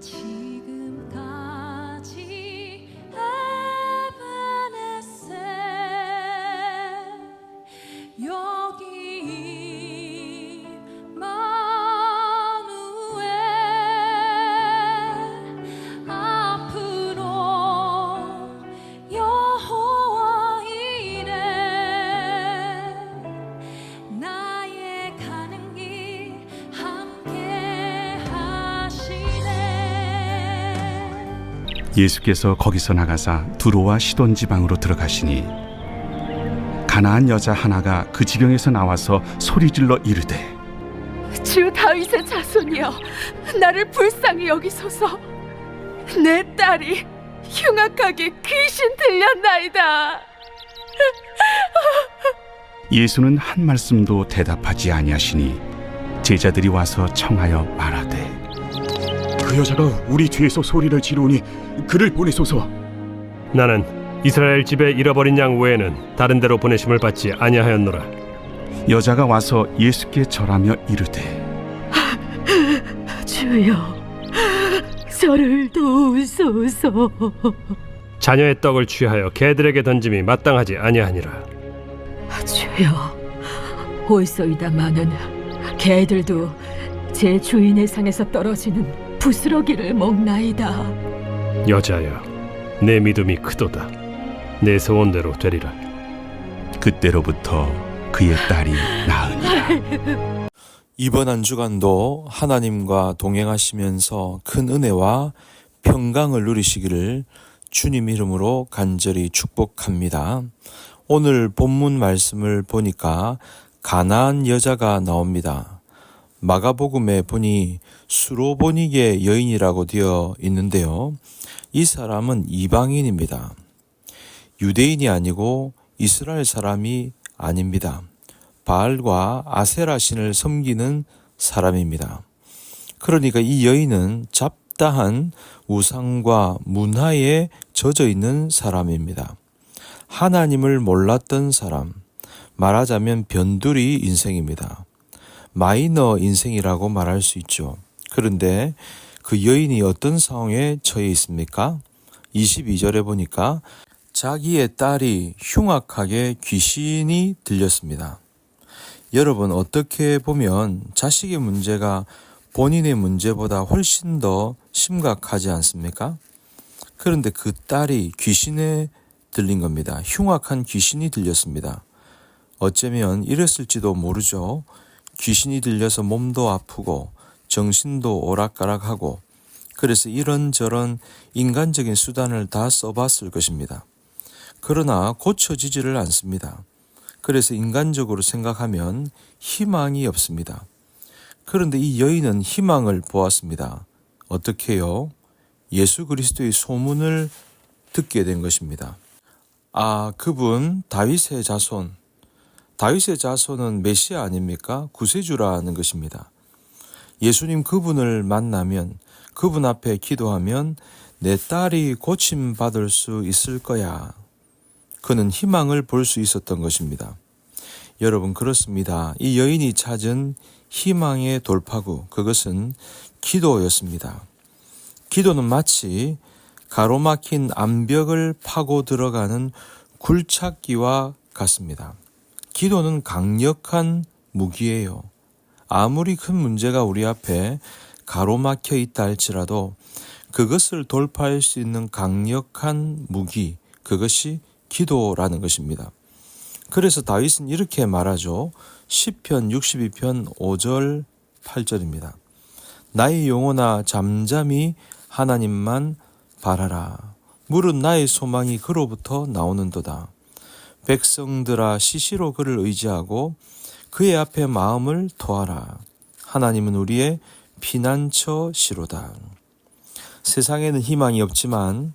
지금까지 에베네셀 여기 임마누엘 앞으로 여호와 이래 나의 가는 길 함께 하시네. 예수께서 거기서 나가사 두로와 시돈 지방으로 들어가시니 가나안 여자 하나가 그 지경에서 나와서 소리질러 이르되 주 다윗의 자손이여, 나를 불쌍히 여기소서. 내 딸이 흉악하게 귀신 들렸나이다. 예수는 한 말씀도 대답하지 아니하시니 제자들이 와서 청하여 말하되 그 여자가 우리 뒤에서 소리를 지르니 그를 보내소서. 나는 이스라엘 집에 잃어버린 양 외에는 다른 데로 보내심을 받지 아니하였노라. 여자가 와서 예수께 절하며 이르되 주여, 저를 도우소서. 자녀의 떡을 취하여 개들에게 던짐이 마땅하지 아니하니라. 주여, 올소이다마는 개들도 제 주인의 상에서 떨어지는 부스러기를 먹나이다. 여자여, 내 믿음이 크도다. 내 소원대로 되리라. 그때로부터 그의 딸이 나으니라. 이번 한 주간도 하나님과 동행하시면서 큰 은혜와 평강을 누리시기를 주님 이름으로 간절히 축복합니다. 오늘 본문 말씀을 보니까 가나안 여자가 나옵니다. 마가복음에 보니 수로보니게 여인이라고 되어 있는데요. 이 사람은 이방인입니다. 유대인이 아니고 이스라엘 사람이 아닙니다. 바알과 아세라 신을 섬기는 사람입니다. 그러니까 이 여인은 잡다한 우상과 문화에 젖어 있는 사람입니다. 하나님을 몰랐던 사람, 말하자면 변두리 인생입니다. 마이너 인생이라고 말할 수 있죠. 그런데 그 여인이 어떤 상황에 처해 있습니까? 22절에 보니까 자기의 딸이 흉악하게 귀신이 들렸습니다. 여러분, 어떻게 보면 자식의 문제가 본인의 문제보다 훨씬 더 심각하지 않습니까? 그런데 그 딸이 귀신에 들린 겁니다. 흉악한 귀신이 들렸습니다. 어쩌면 이랬을지도 모르죠. 귀신이 들려서 몸도 아프고 정신도 오락가락하고, 그래서 이런저런 인간적인 수단을 다 써봤을 것입니다. 그러나 고쳐지지를 않습니다. 그래서 인간적으로 생각하면 희망이 없습니다. 그런데 이 여인은 희망을 보았습니다. 어떻게 해요? 예수 그리스도의 소문을 듣게 된 것입니다. 아, 그분 다윗의 자손. 다윗의 자손은 메시아 아닙니까? 구세주라는 것입니다. 예수님 그분을 만나면, 그분 앞에 기도하면 내 딸이 고침받을 수 있을 거야. 그는 희망을 볼 수 있었던 것입니다. 여러분, 그렇습니다. 이 여인이 찾은 희망의 돌파구, 그것은 기도였습니다. 기도는 마치 가로막힌 암벽을 파고 들어가는 굴착기와 같습니다. 기도는 강력한 무기예요. 아무리 큰 문제가 우리 앞에 가로막혀 있다 할지라도 그것을 돌파할 수 있는 강력한 무기, 그것이 기도라는 것입니다. 그래서 다윗은 이렇게 말하죠. 시편 62편 5절 8절입니다. 나의 영혼아 잠잠히 하나님만 바라라. 물은 나의 소망이 그로부터 나오는도다. 백성들아 시시로 그를 의지하고 그의 앞에 마음을 토하라. 하나님은 우리의 피난처시로다. 세상에는 희망이 없지만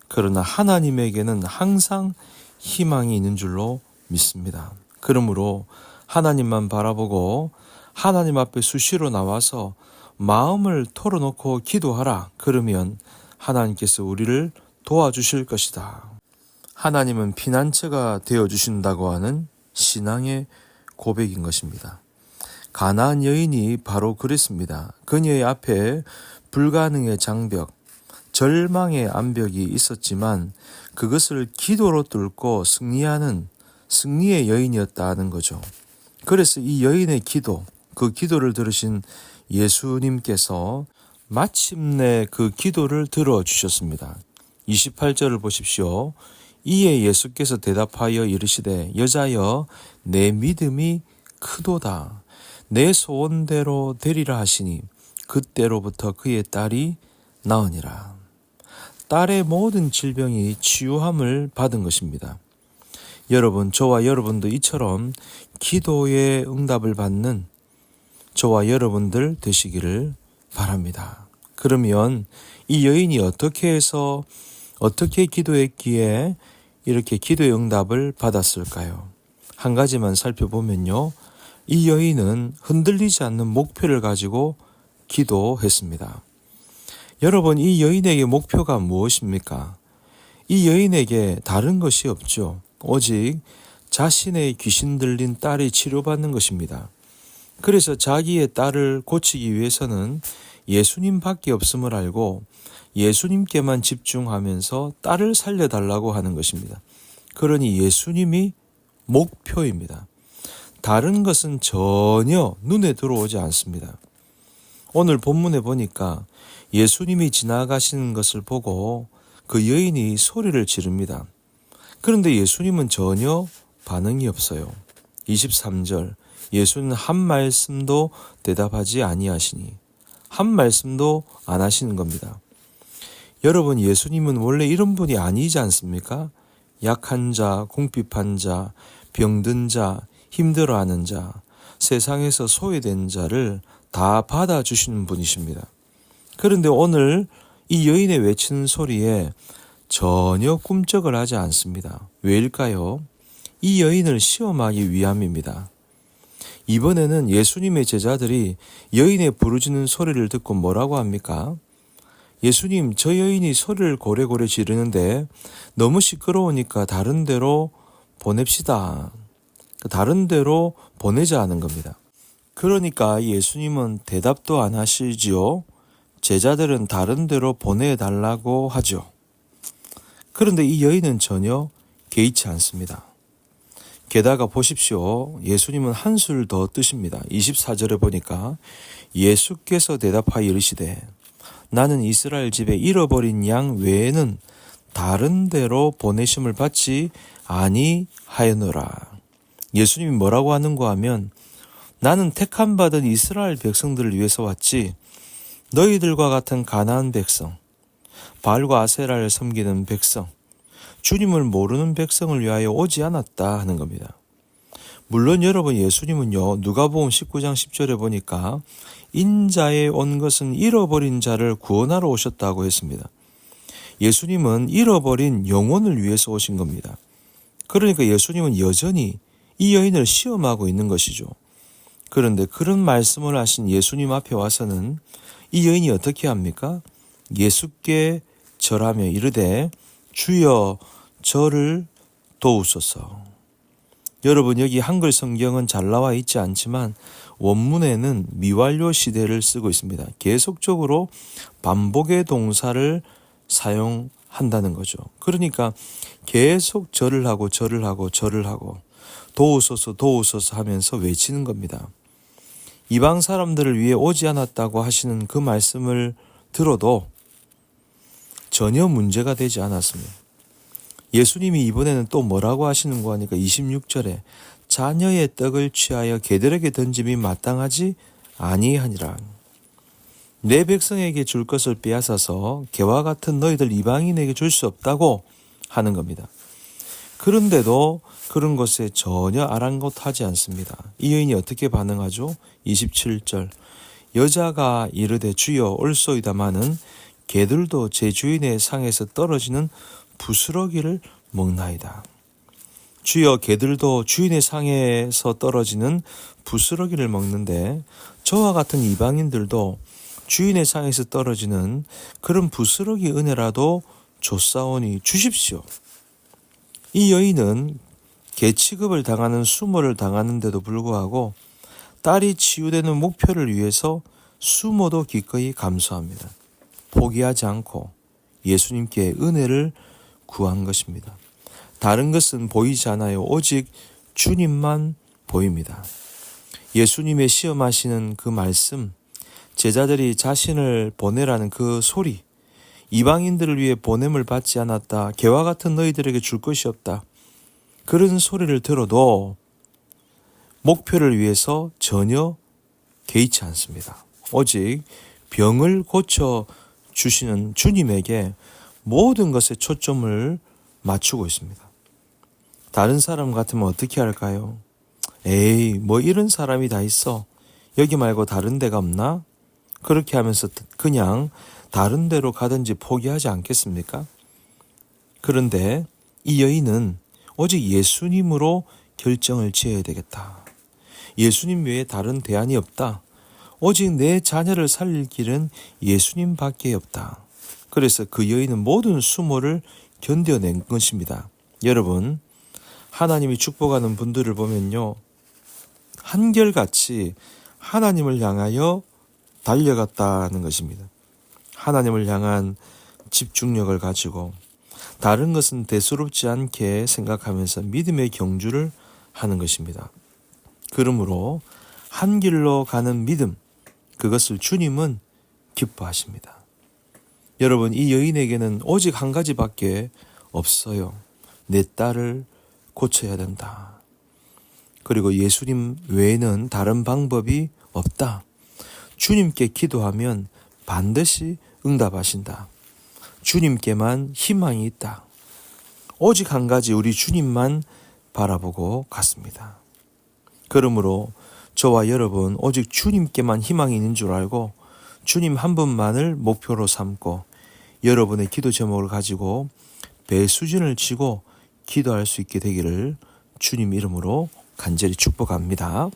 그러나 하나님에게는 항상 희망이 있는 줄로 믿습니다. 그러므로 하나님만 바라보고 하나님 앞에 수시로 나와서 마음을 털어놓고 기도하라. 그러면 하나님께서 우리를 도와주실 것이다. 하나님은 피난처가 되어주신다고 하는 신앙의 고백인 것입니다. 가나안 여인이 바로 그랬습니다. 그녀의 앞에 불가능의 장벽, 절망의 암벽이 있었지만 그것을 기도로 뚫고 승리하는 승리의 여인이었다는 거죠. 그래서 이 여인의 기도, 그 기도를 들으신 예수님께서 마침내 그 기도를 들어주셨습니다. 28절을 보십시오. 이에 예수께서 대답하여 이르시되 여자여 내 믿음이 크도다. 내 소원대로 되리라 하시니 그때로부터 그의 딸이 나으니라. 딸의 모든 질병이 치유함을 받은 것입니다. 여러분, 저와 여러분도 이처럼 기도의 응답을 받는 저와 여러분들 되시기를 바랍니다. 그러면 이 여인이 어떻게 해서 어떻게 기도했기에 이렇게 기도의 응답을 받았을까요? 한 가지만 살펴보면요. 이 여인은 흔들리지 않는 목표를 가지고 기도했습니다. 여러분, 이 여인에게 목표가 무엇입니까? 이 여인에게 다른 것이 없죠. 오직 자신의 귀신 들린 딸이 치료받는 것입니다. 그래서 자기의 딸을 고치기 위해서는 예수님밖에 없음을 알고 예수님께만 집중하면서 딸을 살려달라고 하는 것입니다. 그러니 예수님이 목표입니다. 다른 것은 전혀 눈에 들어오지 않습니다. 오늘 본문에 보니까 예수님이 지나가시는 것을 보고 그 여인이 소리를 지릅니다. 그런데 예수님은 전혀 반응이 없어요. 23절, 예수는 한 말씀도 대답하지 아니하시니, 한 말씀도 안 하시는 겁니다. 여러분, 예수님은 원래 이런 분이 아니지 않습니까? 약한 자, 궁핍한 자, 병든 자, 힘들어하는 자, 세상에서 소외된 자를 다 받아주시는 분이십니다. 그런데 오늘 이 여인의 외치는 소리에 전혀 꿈쩍을 하지 않습니다. 왜일까요? 이 여인을 시험하기 위함입니다. 이번에는 예수님의 제자들이 여인의 부르짖는 소리를 듣고 뭐라고 합니까? 예수님, 저 여인이 소리를 고래고래 지르는데 너무 시끄러우니까 다른 데로 보냅시다. 다른 데로 보내자 하는 겁니다. 그러니까 예수님은 대답도 안 하시지요. 제자들은 다른 데로 보내달라고 하죠. 그런데 이 여인은 전혀 개의치 않습니다. 게다가 보십시오. 예수님은 한술 더 뜨십니다. 24절에 보니까 예수께서 대답하여 이르시되 나는 이스라엘 집에 잃어버린 양 외에는 다른 데로 보내심을 받지 아니하였노라. 예수님이 뭐라고 하는가 하면 나는 택함받은 이스라엘 백성들을 위해서 왔지 너희들과 같은 가나안 백성, 바알과 아세라를 섬기는 백성, 주님을 모르는 백성을 위하여 오지 않았다 하는 겁니다. 물론 여러분, 예수님은요, 누가복음 19장 10절에 보니까 인자에 온 것은 잃어버린 자를 구원하러 오셨다고 했습니다. 예수님은 잃어버린 영혼을 위해서 오신 겁니다. 그러니까 예수님은 여전히 이 여인을 시험하고 있는 것이죠. 그런데 그런 말씀을 하신 예수님 앞에 와서는 이 여인이 어떻게 합니까? 예수께 절하며 이르되 주여 저를 도우소서. 여러분, 여기 한글 성경은 잘 나와 있지 않지만 원문에는 미완료 시대를 쓰고 있습니다. 계속적으로 반복의 동사를 사용한다는 거죠. 그러니까 계속 절을 하고 절을 하고 절을 하고 도우소서 도우소서 하면서 외치는 겁니다. 이방 사람들을 위해 오지 않았다고 하시는 그 말씀을 들어도 전혀 문제가 되지 않았습니다. 예수님이 이번에는 또 뭐라고 하시는가 하니까 26절에 자녀의 떡을 취하여 개들에게 던짐이 마땅하지 아니하니라. 내 백성에게 줄 것을 빼앗아서 개와 같은 너희들 이방인에게 줄 수 없다고 하는 겁니다. 그런데도 그런 것에 전혀 아랑곳하지 않습니다. 이 여인이 어떻게 반응하죠? 27절 여자가 이르되 주여 올소이다마는 개들도 제 주인의 상에서 떨어지는 부스러기를 먹나이다. 주여, 개들도 주인의 상에서 떨어지는 부스러기를 먹는데 저와 같은 이방인들도 주인의 상에서 떨어지는 그런 부스러기 은혜라도 줬사오니 주십시오. 이 여인은 개 취급을 당하는 수모를 당하는데도 불구하고 딸이 치유되는 목표를 위해서 수모도 기꺼이 감수합니다. 포기하지 않고 예수님께 은혜를 구한 것입니다. 다른 것은 보이지 않아요. 오직 주님만 보입니다. 예수님의 시험하시는 그 말씀, 제자들이 자신을 보내라는 그 소리, 이방인들을 위해 보냄을 받지 않았다. 개와 같은 너희들에게 줄 것이 없다. 그런 소리를 들어도 목표를 위해서 전혀 개의치 않습니다. 오직 병을 고쳐 주시는 주님에게 모든 것에 초점을 맞추고 있습니다. 다른 사람 같으면 어떻게 할까요? 에이, 뭐 이런 사람이 다 있어. 여기 말고 다른 데가 없나? 그렇게 하면서 그냥 다른 데로 가든지 포기하지 않겠습니까? 그런데 이 여인은 오직 예수님으로 결정을 지어야 되겠다. 예수님 외에 다른 대안이 없다. 오직 내 자녀를 살릴 길은 예수님밖에 없다. 그래서 그 여인은 모든 수모를 견뎌낸 것입니다. 여러분, 하나님이 축복하는 분들을 보면요, 한결같이 하나님을 향하여 달려갔다는 것입니다. 하나님을 향한 집중력을 가지고 다른 것은 대수롭지 않게 생각하면서 믿음의 경주를 하는 것입니다. 그러므로 한 길로 가는 믿음, 그것을 주님은 기뻐하십니다. 여러분, 이 여인에게는 오직 한 가지밖에 없어요. 내 딸을 고쳐야 된다. 그리고 예수님 외에는 다른 방법이 없다. 주님께 기도하면 반드시 응답하신다. 주님께만 희망이 있다. 오직 한 가지, 우리 주님만 바라보고 갔습니다. 그러므로 저와 여러분, 오직 주님께만 희망이 있는 줄 알고 주님 한 분만을 목표로 삼고 여러분의 기도 제목을 가지고 배수진을 치고 기도할 수 있게 되기를 주님 이름으로 간절히 축복합니다.